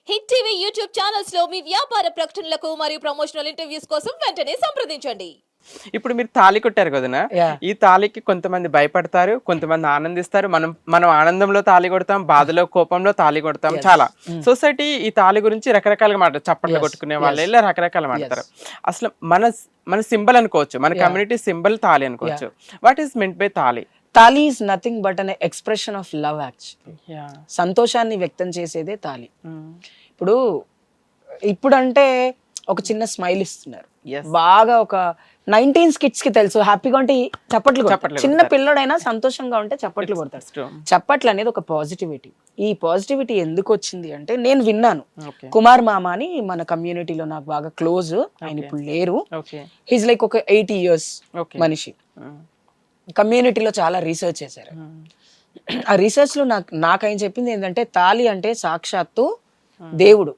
Hit TV YouTube channels లో మీ వ్యాపార ప్రకటనలకు మరియు ప్రమోషనల్ ఇంటర్వ్యూస్ కోసం వెంటనే సంప్రదించండి. ఇప్పుడు మీరు తాళి కొట్టారు కదనా, ఈ తాళికి కొంతమంది భయపడతారు, కొంతమంది ఆనందిస్తారు. మనం ఆనందంలో తాళి కొడతాం, బాధలో కోపంలో తాళి కొడతాం. చాలా సొసైటీ ఈ తాళి గురించి రకరకాలుగా మాట్లాడు, చప్పట్లు కొట్టుకునే వాళ్ళు ఇలా రకరకాల మాట్లాడతారు. అసలు మన సింబల్ అనుకోవచ్చు, మన కమ్యూనిటీ సింబల్ తాళి అనుకోవచ్చు. వాట్ ఈస్ మెంట్ బై తాళి? తాళి is nothing but an expression of love. Actually సంతోషాన్ని వ్యక్తం చేసేదే తాళి. ఇప్పుడంటే ఒక చిన్న స్మైల్ ఇస్తున్నారు, బాగా ఒక 19s కిడ్స్ కి తెలుసు హ్యాపీగా ఉంటే చప్పట్లు కొడతారు. చిన్న పిల్లడైనా సంతోషంగా ఉంటే చప్పట్లు కొడతారు. చప్పట్లు అనేది ఒక పాజిటివిటీ. ఈ పాజిటివిటీ ఎందుకు వచ్చింది అంటే, నేను విన్నాను, కుమార్ మామ అని మన కమ్యూనిటీలో నాకు బాగా క్లోజ్, ఆయన ఇప్పుడు లేరు. హీజ్ లైక్ ఒక 80 years మనిషి. కమ్యూనిటీలో చాలా రీసెర్చ్ చేశారు. ఆ రీసెర్చ్ లో నాకేం చెప్పింది ఏంటంటే, తాళి అంటే సాక్షాత్తు దేవుడు.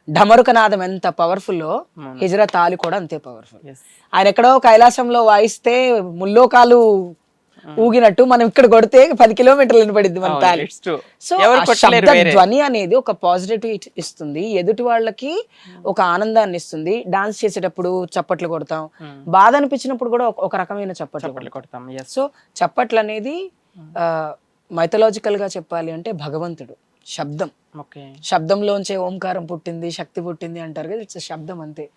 ఢమరుకనాదం ఎంత పవర్ఫుల్, హిజ్రా తాళి కూడా అంతే పవర్ఫుల్. ఆయన ఎక్కడో కైలాసంలో వాయిస్తే ముల్లోకాలు ఊగినట్టు, మనం ఇక్కడ కొడితే 10 kilometers వినపడింది మన తాళి. సో శబ్ద ధ్వని అనేది ఒక పాజిటివిటీ ఇస్తుంది, ఎదుటి వాళ్ళకి ఒక ఆనందాన్ని ఇస్తుంది. డాన్స్ చేసేటప్పుడు చప్పట్లు కొడతాం, బాధ అనిపించినప్పుడు కూడా ఒక రకమైన చప్పట్లు కొడతాం. సో చప్పట్లు అనేది మైథలాజికల్ గా చెప్పాలి అంటే భగవంతుడు, శబ్దం. శబ్దంలోంచే ఓంకారం పుట్టింది, శక్తి పుట్టింది అంటారు కదా, ఇట్స్ శబ్దం, అంతే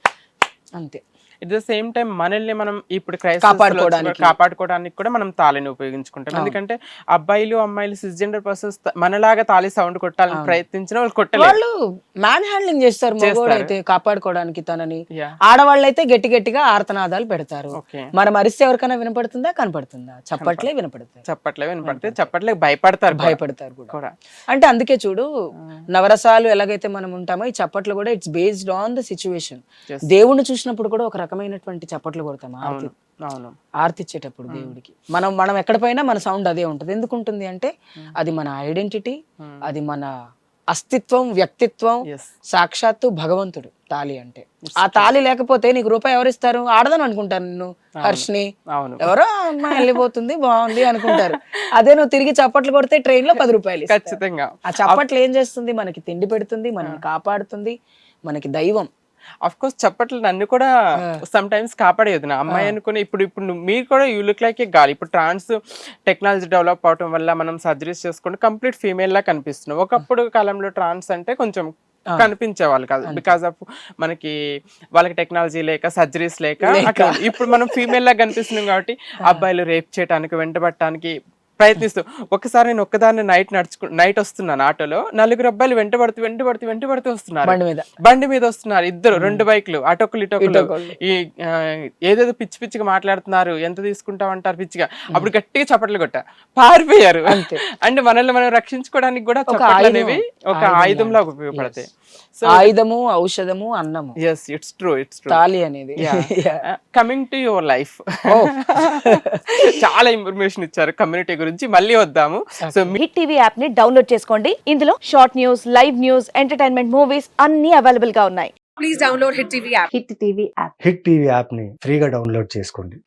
అంతే. ఎట్ ద సేమ్ టైం మనల్ని మనం ఇప్పుడు కాపాడుకోవడానికి కూడా మనం తాళిని ఉపయోగించుకుంటాం. ఎందుకంటే అబ్బాయిలు అమ్మాయిలు సిస్జెండర్ పర్సన్స్ మనలాగా తాళి సౌండ్ కొట్టాలని ప్రయత్నించిన వాళ్ళు కొట్టలేదు. వాళ్ళు మ్యాన్ హ్యాండ్లింగ్ చేస్తారు, మగవాడు అయితే కాపాడుకోవడానికి తనని. ఆడవాళ్ళు అయితే గట్టి గట్టిగా ఆర్తనాదాలు పెడతారు. మనం అరిస్తే ఎవరికైనా వినపడుతుందా, కనపడుతుందా? చప్పట్లే వినపడతాయి. చప్పట్లే భయపడతారు కూడా. అంటే అందుకే చూడు, నవరసాలు ఎలాగైతే మనం ఉంటామో, ఈ చప్పట్లు కూడా it's based on the situation. దేవుణ్ణి చూసినప్పుడు కూడా ఒక రకమైనటువంటి చప్పట్లు కొడతాం, ఆర్తి ఇచ్చేటప్పుడు దేవుడికి. మనం ఎక్కడ పోయినా మన సౌండ్ అదే ఉంటుంది. ఎందుకు ఉంటుంది అంటే, అది మన ఐడెంటిటీ, అది మన అస్తిత్వం, వ్యక్తిత్వం. సాక్షాత్తు భగవంతుడు తాళి అంటే. ఆ తాళి లేకపోతే నీకు రూపాయి ఎవరిస్తారు? ఆడదని అనుకుంటాను నిన్ను, హర్షిని, ఎవరో అమ్మాయి వెళ్ళిపోతుంది బాగుంది అనుకుంటారు. అదే నువ్వు తిరిగి చప్పట్లు కొడితే ట్రైన్ లో 10 రూపాయలు ఖచ్చితంగా. ఆ చప్పట్లు ఏం చేస్తుంది? మనకి తిండి పెడుతుంది, మనల్ని కాపాడుతుంది, మనకి దైవం. అఫ్ కోర్స్ చప్పట్లు నన్ను కూడా సమ్ టైమ్స్ కాపాడేది. నా అమ్మాయి అనుకుని ఇప్పుడు మీరు కూడా యూ లుక్ లైక్ ఏ గాలి. ఇప్పుడు ట్రాన్స్ టెక్నాలజీ డెవలప్ అవడం వల్ల మనం సర్జరీస్ చేసుకుంటే కంప్లీట్ ఫీమేల్ లా కనిపిస్తున్నాం. ఒకప్పుడు కాలంలో ట్రాన్స్ అంటే కొంచెం కనిపించే వాళ్ళు కాదు, బికాస్ ఆఫ్ మనకి వాళ్ళకి టెక్నాలజీ లేక, సర్జరీస్ లేక. ఇప్పుడు మనం ఫీమేల్ లా కనిపిస్తున్నాం కాబట్టి అబ్బాయిలు రేప్ చేయడానికి, వెంటబడటానికి ప్రయత్నిస్తూ. ఒకసారి నేను ఒక్కదాన్ని నైట్ వస్తున్నాను ఆటోలో, 4 అబ్బాయిలు వెంటబడుతూ వస్తున్నారు, బండి మీద వస్తున్నారు. 2 బైక్లు, అటొక్కలు ఇటొక్కలు. ఈ ఏదేదో పిచ్చిగా మాట్లాడుతున్నారు, ఎంత తీసుకుంటామంటారు పిచ్చిగా. అప్పుడు గట్టిగా చప్పట్లు కొట్టా, పారిపోయారు. అంటే మనల్ని మనం రక్షించుకోవడానికి కూడా చప్పట్లు అనేవి ఒక ఆయుధంలా ఉపయోగపడతాయి. ఆయుధము, ఔషధము, అన్నము. It's true. తాళి అనేది. కమింగ్ టు యువర్ లైఫ్, చాలా ఇన్ఫర్మేషన్ ఇచ్చారు కమ్యూనిటీ గురించి. మళ్ళీ వద్దాము. సో హిట్ టీవీ యాప్ ని డౌన్లోడ్ చేసుకోండి. ఇందులో short news, live news, entertainment movies అన్ని అవైలబుల్ గా ఉన్నాయి. Please download hit TV app. Hit TV app ని ఫ్రీగా డౌన్లోడ్ చేసుకోండి.